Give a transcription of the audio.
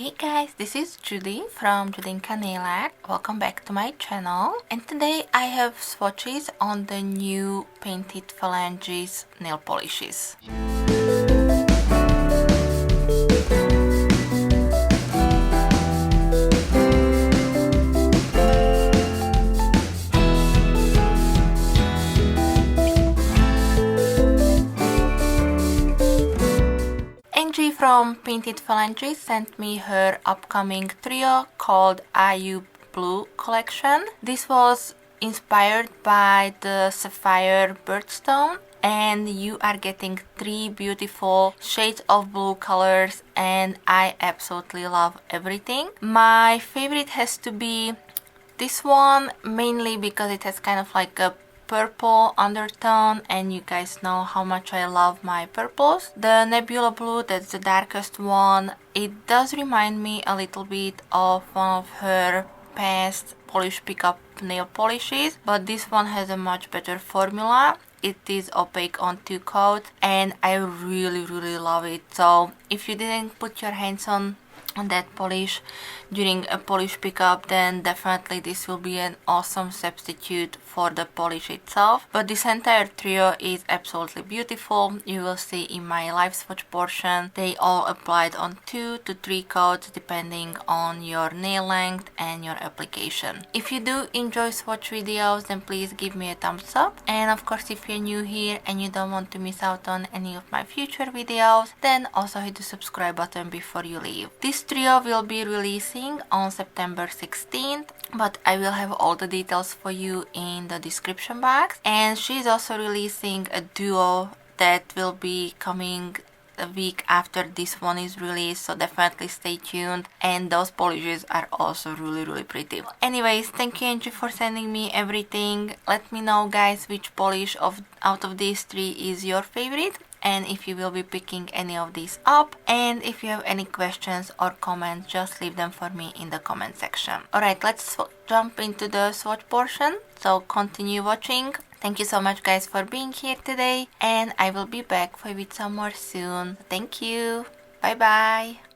Hey guys, this is Judy from Judita Nail Art. Welcome back to my channel. And today I have swatches on the new Painted Phalanges nail polishes. Angie from Painted Phalanges sent me her upcoming trio called Endangered Blue collection. This was inspired by the Sapphire birthstone, and you are getting 3 beautiful shades of blue colors, and I absolutely love everything. My favorite has to be this one, mainly because it has kind of like a purple undertone, and you guys know how much I love my purples. The Nebula Blue, that's the darkest one, it does remind me a little bit of one of her past polish pickup nail polishes, but this one has a much better formula. It is opaque on 2 coat and I really love it. So if you didn't put your hands on that polish during a polish pickup, then definitely this will be an awesome substitute for the polish itself. But this entire trio is absolutely beautiful. You will see in my live swatch portion they all applied on 2 to 3 coats depending on your nail length and your application. If you do enjoy swatch videos, then please give me a thumbs up, and of course if you're new here and you don't want to miss out on any of my future videos, then also hit the subscribe button before you leave. This trio will be releasing on September 16th, but I will have all the details for you in the description box. And she's also releasing a duo that will be coming a week after this one is released, so definitely stay tuned, and those polishes are also really pretty. Anyways, thank you Angie for sending me everything. Let me know guys which polish out of these 3 is your favorite, and if you will be picking any of these up, and if you have any questions or comments, just leave them for me in the comment section. Alright, let's jump into the swatch portion, so continue watching. Thank you so much guys for being here today, and I will be back with some more soon. Thank you. Bye bye.